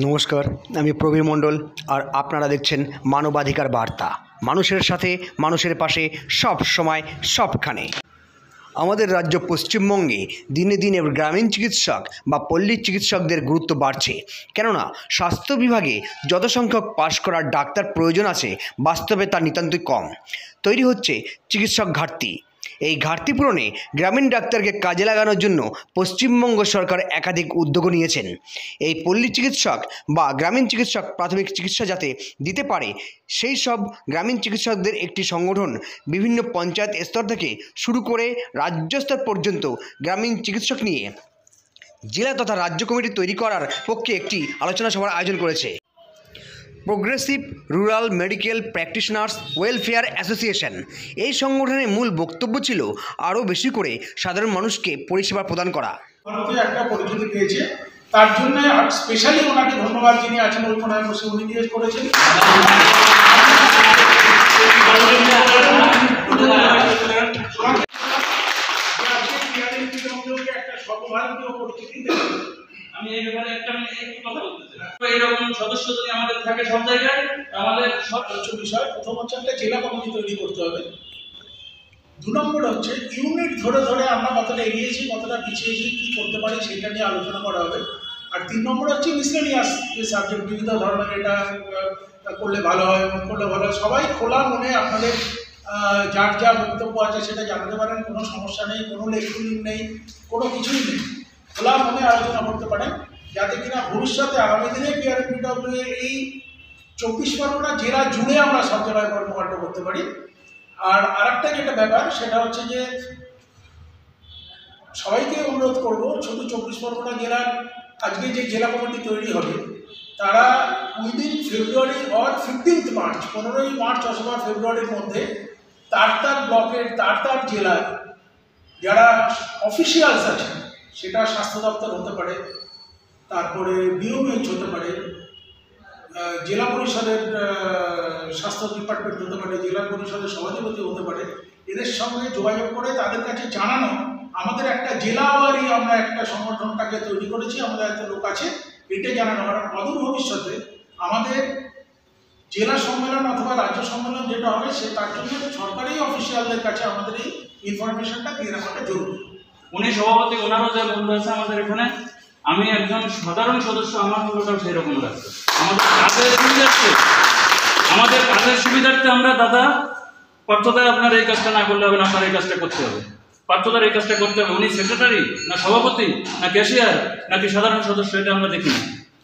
নমস্কার, আমি প্রবীর মণ্ডল আর আপনারা দেখছেন মানবাধিকার বার্তা। মানুষের সাথে, মানুষের পাশে, সব সময়, সবখানে। আমাদের রাজ্য পশ্চিমবঙ্গে দিনে দিনে গ্রামীণ চিকিৎসক বা পল্লী চিকিৎসকদের গুরুত্ব বাড়ছে। কেননা স্বাস্থ্য বিভাগে যত সংখ্যক পাশ করা ডাক্তার প্রয়োজন আছে, বাস্তবে তার নিতান্তই কম। তৈরি হচ্ছে চিকিৎসক ঘাটতি। এই ঘাটতি পূরণে গ্রামীণ ডাক্তারকে কাজে লাগানোর জন্য পশ্চিমবঙ্গ সরকার একাধিক উদ্যোগ নিয়েছেন। এই পল্লী চিকিৎসক বা গ্রামীণ চিকিৎসক প্রাথমিক চিকিৎসা যাতে দিতে পারে, সেই সব গ্রামীণ চিকিৎসকদের একটি সংগঠন বিভিন্ন পঞ্চায়েত স্তর থেকে শুরু করে রাজ্য স্তর পর্যন্ত গ্রামীণ চিকিৎসক নিয়ে জেলা তথা রাজ্য কমিটি তৈরি করার পক্ষে একটি আলোচনা সভার আয়োজন করেছে progressive rural medical practitioners welfare association. এই সংগঠনের মূল বক্তব্য ছিল আরও বেশি করে সাধারণ মানুষকে পরিষেবা প্রদান করা। একটা পরিচিতি পেয়েছে, তার জন্য স্পেশালি ওনাকে ধন্যবাদ। যিনি আছেন ওই কোনায় বসে, উনি দিয়ে করেছেন। আমি এই ব্যাপারে একটা কথা বলতে চাই। এরকম সদস্য যদি আমাদের থাকে সব জায়গায়, আমাদের সর্বোচ্চ বিষয় প্রথম হচ্ছে একটা জেলা কমিটি তৈরি করতে হবে। 2 নম্বর হচ্ছে ইউনিট ধরে ধরে আমরা কতটা এগিয়েছি, কতটা পিছিয়েছি, কি করতে পারি সেটা নিয়ে আলোচনা করা হবে। আর 3 নম্বর হচ্ছে মিসলেনিয়াস যে সাবজেক্ট, বিভিন্ন ধরনের এটা করলে ভালো হয়, করলে ভালো হয়। সবাই খোলা মনে আপনাদের যার যা বক্তব্য আছে সেটা জানাতে পারেন। কোনো সমস্যা নেই, কোনো লেখুলিং নেই, কোনো কিছুই নেই। খোলা মনে আলোচনা করতে পারেন, যাতে কিনা ভবিষ্যতে আগামী দিনে PRMPW এই 24 পরগনা জেলা জুড়ে আমরা সব জায়গায় কর্মকাণ্ড করতে পারি। আর আরেকটা যেটা ব্যাপার, সেটা হচ্ছে যে সবাইকে অনুরোধ করব, শুধু 24 পরগনা জেলার আজকে যে জেলা কমিটি তৈরি হবে, তারা উইদিন ফেব্রুয়ারি অর 15 মার্চ, 15ই মার্চ অথবা ফেব্রুয়ারির মধ্যে তার ব্লকের তার জেলার যারা অফিসিয়ালস আছে, সেটা স্বাস্থ্য দপ্তর হতে পারে, তারপরে BOMH হতে পারে, জেলা পরিষদের স্বাস্থ্য ডিপার্টমেন্ট হতে পারে, জেলা পরিষদের সভাধিপতি হতে পারে, এদের সঙ্গে যোগাযোগ করে তাদের কাছে জানানো আমাদের একটা জেলাওয়ারি আমরা একটা সংগঠনটাকে তৈরি করেছি, আমাদের একটা লোক আছে, এটা জানানো। কারণ অদূর ভবিষ্যতে আমাদের জেলা সম্মেলন অথবা রাজ্য সম্মেলন যেটা হবে, সে তার জন্য সরকারি অফিসিয়ালদের কাছে আমাদের এই ইনফরমেশনটা দিয়ে রাখাটা জরুরি। উনি সভাপতি, ওনারও যা মূল্য আছে আমাদের এখানে। আমি একজন সাধারণ সদস্য, আমার মূল্যটাও সেই রকম লাগছে। আমাদের কাজের সুবিধার্থে আমরা দাদা পার্থদায় আপনার এই কাজটা না করলে হবে না, আপনার এই কাজটা করতে হবে, পার্থদার এই কাজটা করতে হবে। উনি সেক্রেটারি না সভাপতি না ক্যাশিয়ার নাকি সাধারণ সদস্য, এটা আমরা দেখি না।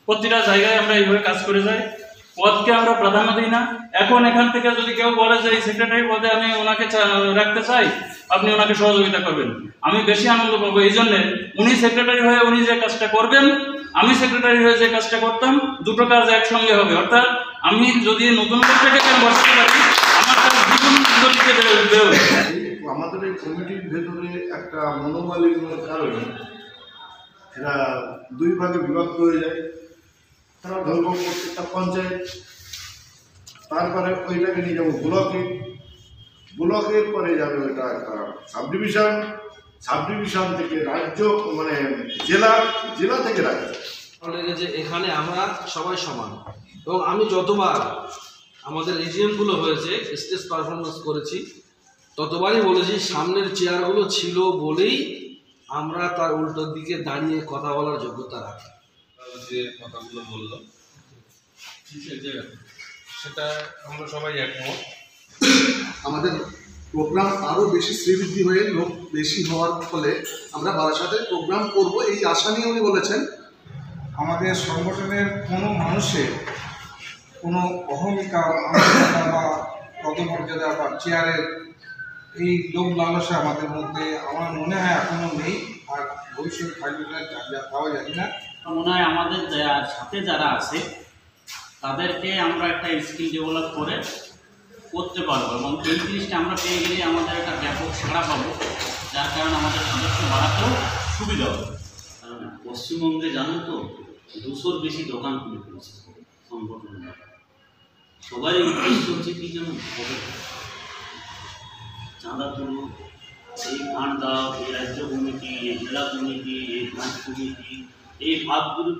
প্রতিটা জায়গায় আমরা এইভাবে কাজ করে যাই, পদকে আমরা প্রাধান্য দিই না। এখন এখান থেকে যদি কেউ বলে যে এই সেক্রেটারি পদে আমি ওনাকে রাখতে চাই, আপনি ওনাকে সহযোগিতা করবেন, আমি বেশি আনন্দ পাবো। এই জন্যে উনি সেক্রেটারি হয়ে উনি যে কাজটা করবেন, আমি সেক্রেটারি হয়ে যে কাজটা করতাম, দুটো কাজ একসঙ্গে হবে। অর্থাৎ আমি যদি নতুন করতে বসাতে পারি, আমার কাজ দ্বিগুণ গতিতে বেরোবে। আমাদের এই কমিটির ভেতরে একটা মনোমালিন্যের কারণে এরা 2 ভাগে বিভক্ত হয়ে যায়। তারা ধরব প্রত্যেকটা পঞ্চায়েত, তারপরে ওইটাকে নিয়ে যাবো ব্লকের পরে যাবে ওইটা একটা সাবডিভিশন থেকে রাজ্য, মানে জেলা থেকে রাজ্য। লেগেছে এখানে আমরা সবাই সমান, এবং আমি যতবার আমাদের রিজিয়নগুলো হয়েছে স্টেজ পারফরমেন্স করেছি, ততবারই বলেছি সামনের চেয়ারগুলো ছিল বলেই আমরা তার উল্টোর দিকে দাঁড়িয়ে কথা বলার যোগ্যতা রাখি। যে কথাগুলো বললো সেটা আমরা সবাই একমত। আমাদের প্রোগ্রাম আরও বেশি শ্রীবৃদ্ধি হয়ে লোক বেশি হওয়ার ফলে আমরা বারাসাতে প্রোগ্রাম করব, এই আশা নিয়ে উনি বলেছেন। আমাদের সংগঠনের কোনো মানুষের কোনো অহমিকা বা পদমর্যাদা বা চেয়ারের এই লোক লালসা আমাদের মধ্যে আমার মনে হয় এখনও নেই, আর ভবিষ্যতে থাকবে পাওয়া যায় না। মনে হয় আমাদের সাথে যারা আছে তাদেরকে আমরা একটা স্কিল ডেভেলপ করে করতে পারবো, এবং এই জিনিসটা আমরা পেয়ে গেলে আমাদের একটা ব্যাপক সাড়া পাবো, যার কারণে আমাদের সদস্য বাড়াতেও সুবিধা হবে। কারণ পশ্চিমবঙ্গে জানেন তো 200-র বেশি দোকান খুলে ফেলেছে সংগঠন। সবাই উদ্দেশ্য হচ্ছে কি যেন চাঁদা তুলো, এই ফান্ড দাও, এই রাজ্য কমিটি, এই জেলা কমিটি, এই ব্রাঞ্চ কমিটি, এই ভাবগুলো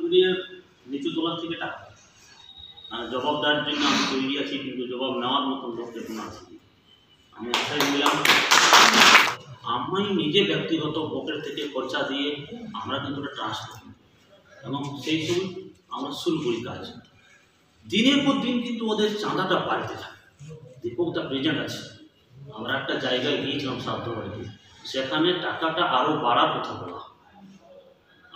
নিচু তলার থেকে টাকা আর জবাব দেওয়ার জন্য আমি তৈরি আছি, কিন্তু জবাব নেওয়ার মতন লোক এখন আছে। আমি আশায় নিলাম আমি নিজে ব্যক্তিগত পকেট থেকে খরচা দিয়ে আমরা কিন্তু ওটা ট্রান্সফার করি এবং সেই সময় আমরা শুরু করি কাজ। দিনের পর দিন কিন্তু ওদের চাঁদাটা বাড়তে থাকে। দীপকটা প্রেজেন্ট আছে, আমরা একটা জায়গায় গিয়েছিলাম সাধ্যবাড়িতে, সেখানে টাকাটা আরও বাড়ার কথা বলা।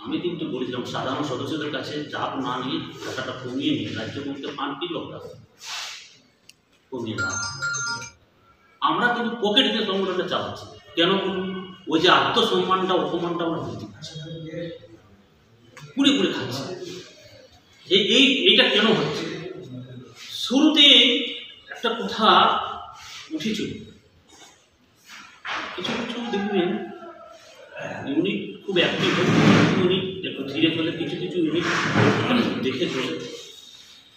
আমি কিন্তু বলেছিলাম সাধারণ সদস্যদের কাছে চাপ না নিয়ে টাকাটা কমিয়ে নিয়ে রাজ্যগুলিকে ফান্ড কি দরকার কমিয়ে দেওয়া। আমরা কিন্তু পকেট দিয়ে সংগঠনটা চালাচ্ছি। কেন বলুন? ওই যে আত্মসম্মানটা অপমানটা আমরা বুঝতে পারছি, পুড়ে পুড়ে খাচ্ছি। এইটা কেন হচ্ছে? শুরুতে একটা কথা উঠেছিল, কিছু কিছু দেখবেন ইউনিট খুব অ্যাক্টিভ, ইউনিট একটু ধীরে চলে, কিছু কিছু ইউনিট দেখে চলে।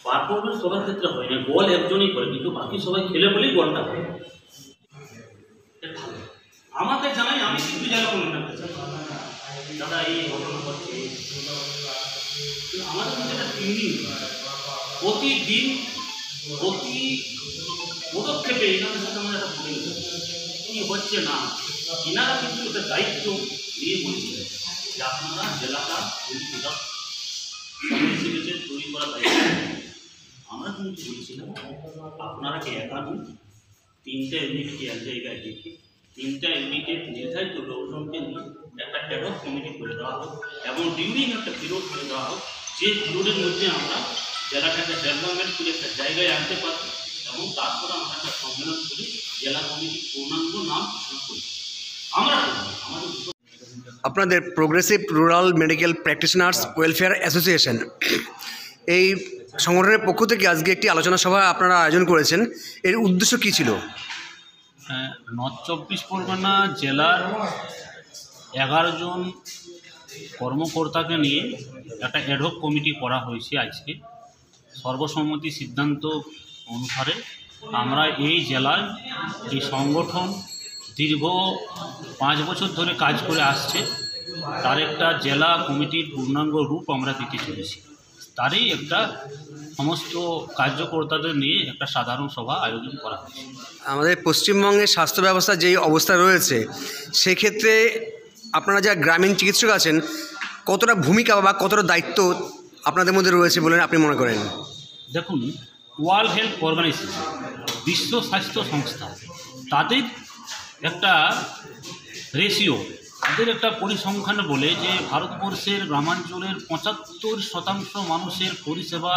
পারফরমেন্স সবার ক্ষেত্রে হয় না, বল একজনই করে, কিন্তু বাকি সবাই খেলে বলেই বলটা হয়। আমাকে জানাই, আমি কিন্তু জায়গা করতে চাই দাদা এই ঘটনা করছে। আমাদের মধ্যে একটা ট্রেনিং প্রতিদিন প্রতি পদক্ষেপে এনাদের সাথে আমাদের একটা কি হচ্ছে না, এনারা কিন্তু একটা দায়িত্ব নিয়ে বলছিলেন যে আপনারা জেলাটা তৈরি করা দায়িত্ব। আমরা কিন্তু বলছিলাম আপনারা কি একাধিক 3টা ইউনিটকে এক জায়গায় দেখে 3টা ইউনিটের নির্ধারিত লোকজনকে নিয়ে একটা ট্যাবক কমিটি করে দেওয়া হোক এবং ডিউরিং একটা পিরিয়ড করে দেওয়া হোক, যে পিরিয়ডের মধ্যে আমরা জেলাটাকে ডেভেলপমেন্ট করে একটা জায়গায় আনতে পারি এবং তারপরে আমরা একটা সম্মেলন করি, জেলা কমিটির পূর্ণাঙ্গ নাম ঘোষণা করি। আমরা আমাদের আপনাদের progressive rural medical practitioners welfare association এই সংগঠনের পক্ষ থেকে আজকে একটি আলোচনা সভা আপনারা আয়োজন করেছেন, এর উদ্দেশ্য কী ছিল? নর্থ 24 পরগনা জেলার 11 জন কর্মকর্তাকে নিয়ে একটা অ্যাডহক কমিটি করা হয়েছে। আজকে সর্বসম্মতি সিদ্ধান্ত অনুসারে আমরা এই জেলায় এই সংগঠন দীর্ঘ 5 বছর ধরে কাজ করে আসছে, তার একটা জেলা কমিটির পূর্ণাঙ্গ রূপ আমরা দিতে চলেছি। তারই একটা সমস্ত কার্যকর্তাদের নিয়ে একটা সাধারণ সভা আয়োজন করা হয়েছে। আমাদের পশ্চিমবঙ্গের স্বাস্থ্য ব্যবস্থা যেই অবস্থা রয়েছে, সেক্ষেত্রে আপনারা যারা গ্রামীণ চিকিৎসক আছেন, কতটা ভূমিকা বা কতটা দায়িত্ব আপনাদের মধ্যে রয়েছে বলে আপনি মনে করেন? দেখুন, ওয়ার্ল্ড হেলথ অর্গানাইজেশন, বিশ্ব স্বাস্থ্য সংস্থা, তাদের একটা রেশিও, তাদের একটা পরিসংখ্যান বলে যে ভারতবর্ষের গ্রামাঞ্চলের 75% মানুষের পরিষেবা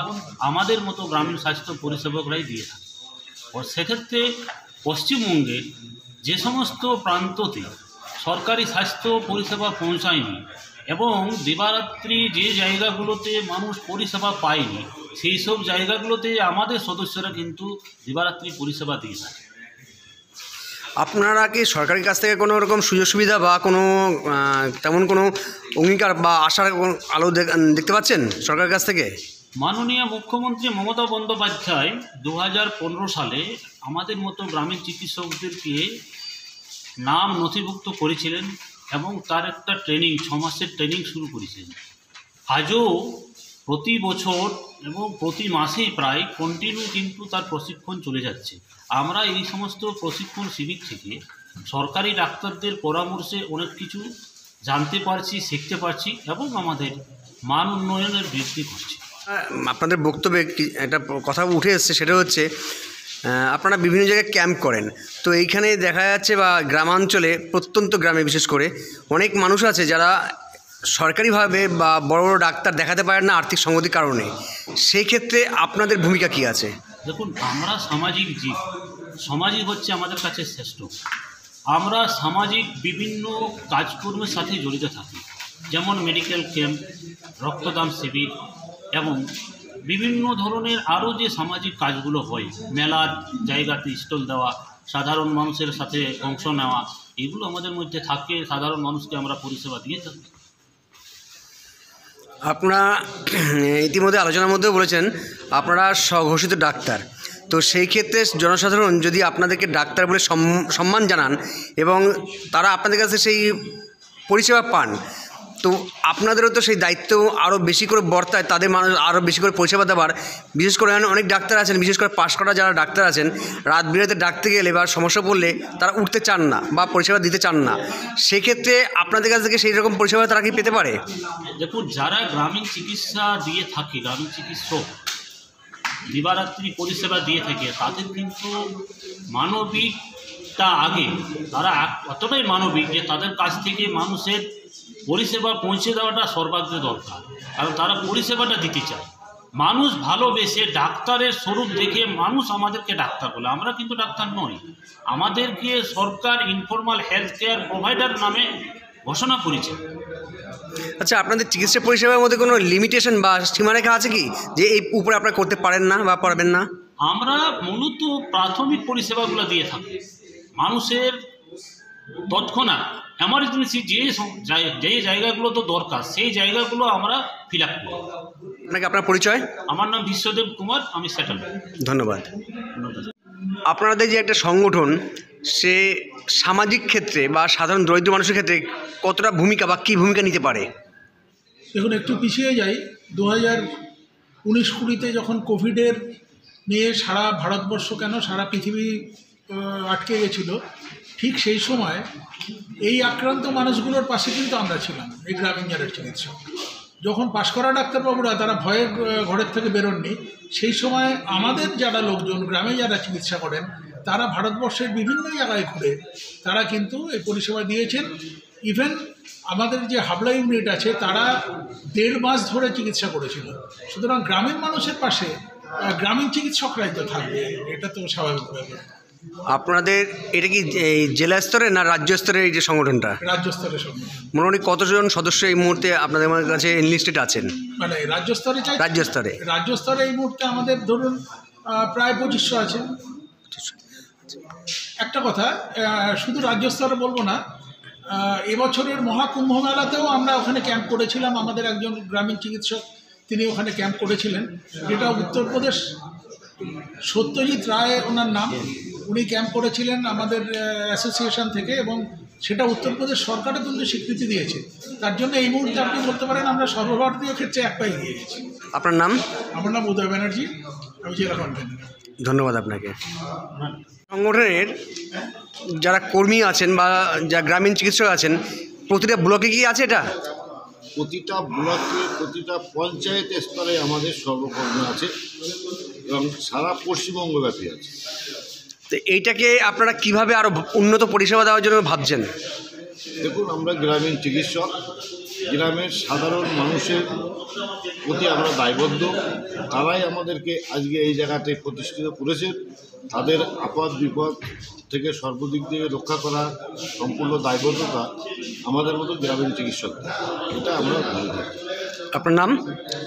আমাদের মতো গ্রামীণ স্বাস্থ্য পরিষেবকরাই দিয়ে থাকে। ও সেক্ষেত্রে পশ্চিমবঙ্গের যে সমস্ত প্রান্ততে সরকারি স্বাস্থ্য পরিষেবা পৌঁছায়নি এবং দিবারাত্রি যে জায়গাগুলোতে মানুষ পরিষেবা পায়নি, সেই সব জায়গাগুলোতে আমাদের সদস্যরা কিন্তু দিবারাত্রি পরিষেবা দিয়ে থাকে। আপনারা কি সরকারের কাছ থেকে কোনো রকম সুযোগ সুবিধা বা কোনো তেমন কোনো অঙ্গীকার বা আশার আলো দেখতে পাচ্ছেন সরকারের কাছ থেকে? মাননীয় মুখ্যমন্ত্রী মমতা বন্দ্যোপাধ্যায় 2015 সালে আমাদের মতো গ্রামীণ চিকিৎসকদেরকে নাম নথিভুক্ত করেছিলেন এবং তার একটা ট্রেনিং 6 মাসের ট্রেনিং শুরু করেছিলেন। আজও প্রতি বছর এবং প্রতি মাসেই প্রায় কন্টিনিউ কিন্তু তার প্রশিক্ষণ চলে যাচ্ছে। আমরা এই সমস্ত প্রশিক্ষণ শিবির থেকে সরকারি ডাক্তারদের পরামর্শে অনেক কিছু জানতে পারছি, শিখতে পারছি এবং আমাদের মান উন্নয়নের বৃদ্ধি করছি। আপনাদের বক্তব্যে একটা কথা উঠে এসছে, সেটা হচ্ছে আপনারা বিভিন্ন জায়গায় ক্যাম্প করেন, তো এইখানে দেখা যাচ্ছে বা গ্রামাঞ্চলে প্রত্যন্ত গ্রামে বিশেষ করে অনেক মানুষ আছে যারা সরকারিভাবে বা বড় বড় ডাক্তার দেখাতে পারেন না আর্থিক সঙ্গতির কারণে, সেই ক্ষেত্রে আপনাদের ভূমিকা কী আছে? দেখুন, আমরা সামাজিক জীব, সমাজই হচ্ছে আমাদের কাছে শ্রেষ্ঠ। আমরা সামাজিক বিভিন্ন কাজকর্মের সাথে জড়িত থাকি, যেমন মেডিকেল ক্যাম্প, রক্তদান শিবির এবং বিভিন্ন ধরনের আরও যে সামাজিক কাজগুলো হয়, মেলার জায়গাতে স্টল দেওয়া, সাধারণ মানুষের সাথে অংশ নেওয়া, এগুলো আমাদের মধ্যে থাকে। সাধারণ মানুষকে আমরা পরিষেবা দিয়ে থাকি। আপনারা ইতিমধ্যে আলোচনার মধ্যেও বলেছেন আপনারা স্বঘোষিত ডাক্তার, তো সেই ক্ষেত্রে জনসাধারণ যদি আপনাদেরকে ডাক্তার বলে সম্মান জানান এবং তারা আপনাদের কাছে সেই পরিষেবা পান, তো আপনাদেরও তো সেই দায়িত্ব আরও বেশি করে বর্তায়, তাদের মানুষ আরও বেশি করে পরিষেবা দেওয়ার। বিশেষ করে অনেক ডাক্তার আছেন, বিশেষ করে পাশ করা যারা ডাক্তার আছেন, রাত বিরাতে ডাকতে গেলে বা সমস্যা পড়লে তারা উঠতে চান না বা পরিষেবা দিতে চান না। সেক্ষেত্রে আপনাদের কাছ থেকে সেই রকম পরিষেবা তারা কি পেতে পারে? দেখুন, যারা গ্রামীণ চিকিৎসা দিয়ে থাকে, গ্রামীণ চিকিৎসক দিবারাত্রি পরিষেবা দিয়ে থাকে, তাদের কিন্তু মানবিকটা আগে। তারা এতটাই মানবিক যে তাদের কাছ থেকে মানুষের পরিষেবা পৌঁছে দেওয়াটা সর্বাগ্রে দরকার, কারণ তারা পরিষেবাটা দিতে চায়। মানুষ ভালোবেসে ডাক্তারের স্বরূপ দেখে মানুষ আমাদেরকে ডাক্তার বলে, আমরা কিন্তু ডাক্তার নই। আমাদেরকে সরকার ইনফর্মাল হেলথ কেয়ার প্রোভাইডার নামে ঘোষণা করেছে। আচ্ছা, আপনাদের চিকিৎসা পরিষেবার মধ্যে কোনো লিমিটেশন বা সীমারেখা আছে কি, যে এই উপরে আপনারা করতে পারেন না বা পারবেন না? আমরা মূলত প্রাথমিক পরিষেবাগুলো দিয়ে থাকি। মানুষের তৎক্ষণাৎ এমার্জেন্সি যে জায়গাগুলো তো দরকার, সেই জায়গাগুলো আমরা ফিল আপ করি। আপনাকে আপনার পরিচয়? আমার নাম বিশ্বদেব কুমার, আমি সেটেল। ধন্যবাদ। আপনাদের যে একটা সংগঠন, সে সামাজিক ক্ষেত্রে বা সাধারণ দরিদ্র মানুষের ক্ষেত্রে কতটা ভূমিকা বা কী ভূমিকা নিতে পারে? দেখুন, একটু পিছিয়ে যাই। 2019-20 যখন কোভিডের নিয়ে সারা ভারতবর্ষ কেন সারা পৃথিবী আটকে গেছিল, ঠিক সেই সময় এই আক্রান্ত মানুষগুলোর পাশে কিন্তু আমরা ছিলাম, এই গ্রামীণ যারা চিকিৎসক। যখন পাশ করা ডাক্তারবাবুরা তারা ভয়ে ঘরের থেকে বেরোননি, সেই সময় আমাদের যারা লোকজন গ্রামে যারা চিকিৎসা করেন, তারা ভারতবর্ষের বিভিন্ন জায়গায় ঘুরে তারা কিন্তু এই পরিষেবা দিয়েছেন। ইভেন আমাদের যে হাবলা ইউনিট আছে, তারা 1.5 মাস ধরে চিকিৎসা করেছিল। সুতরাং গ্রামীণ মানুষের পাশে গ্রামীণ চিকিৎসকরাই তো থাকবে, এটা তো স্বাভাবিক ব্যাপার। আপনাদের এটা কি এই জেলা স্তরে না রাজ্য স্তরের এই যে সংগঠনটা? রাজ্য স্তরের সংগঠন। মোটামুটি কতজন সদস্য এই মুহূর্তে আপনাদের কাছে এনলিস্টেড আছেন? মানে রাজ্য স্তরে চাই? রাজ্য স্তরে। রাজ্য স্তরে এই মুহূর্তে আমাদের ধরুন প্রায় 2500 আছে। একটা কথা, শুধু রাজ্য স্তরে বলবো না, এবছরের মহাকুম্ভ মেলাতেও আমরা ওখানে ক্যাম্প করেছিলাম। আমাদের একজন গ্রামীণ চিকিৎসক তিনি ওখানে ক্যাম্প করেছিলেন, যেটা উত্তরপ্রদেশ, সত্যজিৎ রায় ওনার নাম। উনি ক্যাম্প করেছিলেন আমাদের অ্যাসোসিয়েশন থেকে, এবং সেটা উত্তরপ্রদেশ সরকারও কিন্তু স্বীকৃতি দিয়েছে। তার জন্য এই মুহূর্তে আপনি বলতে পারেন আমরা সর্বভারতীয় ক্ষেত্রে এক পায়ে এগিয়ে গেছি। আপনার নাম? আমার নাম উদয় ব্যানার্জি, আমি জেলা কনভেনর। ধন্যবাদ আপনাকে। সংগঠনের যারা কর্মী আছেন বা যারা গ্রামীণ চিকিৎসক আছেন, প্রতিটা ব্লকে কি আছে এটা? প্রতিটা ব্লকে, প্রতিটা পঞ্চায়েত স্তরে আমাদের সর্বকর্মী আছে এবং সারা পশ্চিমবঙ্গব্যাপী আছে। তো এইটাকে আপনারা কিভাবে আরও উন্নত পরিষেবা দেওয়ার জন্য ভাবছেন? দেখুন, আমরা গ্রামীণ চিকিৎসক, গ্রামের সাধারণ মানুষের প্রতি আমরা দায়বদ্ধ। তারাই আমাদেরকে আজকে এই জায়গাতে প্রতিষ্ঠিত করেছেন। তাদের আপদ বিপদ থেকে সর্বদিক দিয়ে রক্ষা করা সম্পূর্ণ দায়বদ্ধতা আমাদের মতো গ্রামীণ চিকিৎসক, এটা আমরা ভালো থাকি। আপনার নাম?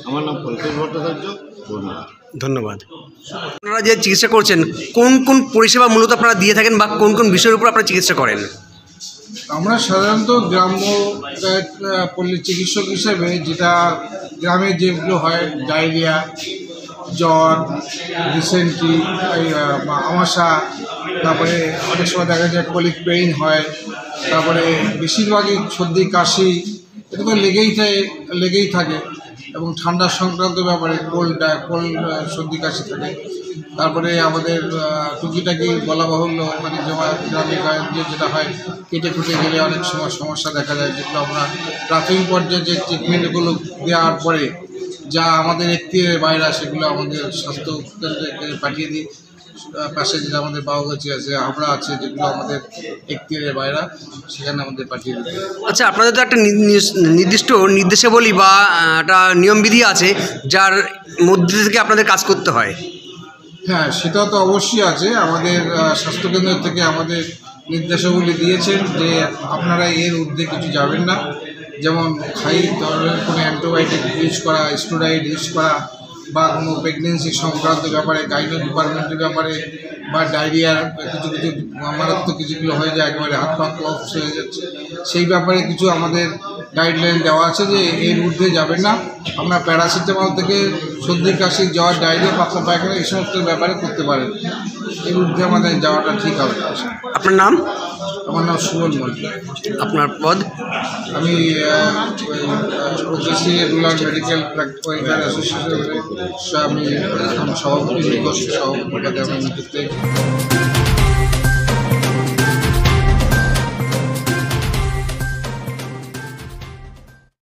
আমার নাম পরিতোষ ভট্টাচার্য, বর্ণনা। ধন্যবাদ। আপনারা যে চিকিৎসা করছেন, কোন কোন পরিষেবা মূলত আপনারা দিয়ে থাকেন বা কোন কোন বিষয়ের উপর আপনারা চিকিৎসা করেন? আমরা সাধারণত গ্রাম্য পল্লী চিকিৎসক হিসেবে, যেটা গ্রামে যেগুলো হয়, ডায়রিয়া, জ্বর, রিসেন্টলি আমাশা, তারপরে অনেক সময় দেখা যায় কলিক পেইন হয়, তারপরে বেশিরভাগই সর্দি কাশি, এগুলো লেগেই থাকে, এবং ঠান্ডা সংক্রান্ত ব্যাপারে কোল্ড সর্দি কাশি থাকে। তারপরে আমাদের টুকিটাকি বলা বাহুল্য, মানে গ্রামে যেটা হয়, কেটে কুটে গেলে অনেক সময় সমস্যা দেখা যায়, যেগুলো আমরা প্রাথমিক পর্যায়ে যে ট্রিটমেন্টগুলো দেওয়ার পরে যা আমাদের এখতিয়ারের বাইরে, সেগুলো আমাদের স্বাস্থ্য কেন্দ্রে পাঠিয়ে দিই। পাশে যেটা আমাদের বাউগাছি আছে, হাবড়া আছে, যেগুলো আমাদের এখতিয়ারের বাইরে, সেখানে আমাদের পাঠিয়ে দিতে। আচ্ছা, আপনাদের তো একটা নির্দিষ্ট নির্দেশাবলী বা একটা নিয়মবিধি আছে, যার মধ্যে থেকে আপনাদের কাজ করতে হয়। হ্যাঁ, সেটা তো অবশ্যই আছে। আমাদের স্বাস্থ্যকেন্দ্র থেকে আমাদের নির্দেশাবলী দিয়েছেন যে আপনারা এর ঊর্ধ্বে কিছু যাবেন না, যেমন হাই ধরনের কোনো অ্যান্টিবায়োটিক ইউজ করা, স্টেরয়েড ইউজ করা, বা কোনো প্রেগনেন্সি সংক্রান্ত ব্যাপারে, গাইনো ডিপার্টমেন্টের ব্যাপারে, বা ডায়রিয়ার কিছু মারাত্মক কিছুগুলো হয়ে যায়, একেবারে হাত পা ক্লপস হয়ে যাচ্ছে, সেই ব্যাপারে কিছু আমাদের গাইডলাইন দেওয়া আছে যে এর ঊর্ধ্বে যাবেন না। আমরা প্যারাসিটামল থেকে সর্দি কাশি, জ্বর, ডায়রিয়া, পাতলা পায়খানা, এই সমস্ত ব্যাপারে করতে পারেন। এর ঊর্ধ্বে আমাদের যাওয়াটা ঠিক হবে। আপনার নাম? আমার নাম সুমন মল্লিক। আপনার পদ? আমি ওজিসি রুরাল মেডিকেল ওয়েলফেয়ার অ্যাসোসিয়েশনের আমি সভাপতি, নিকট সভাপতি পদে আমি নিযুক্ত।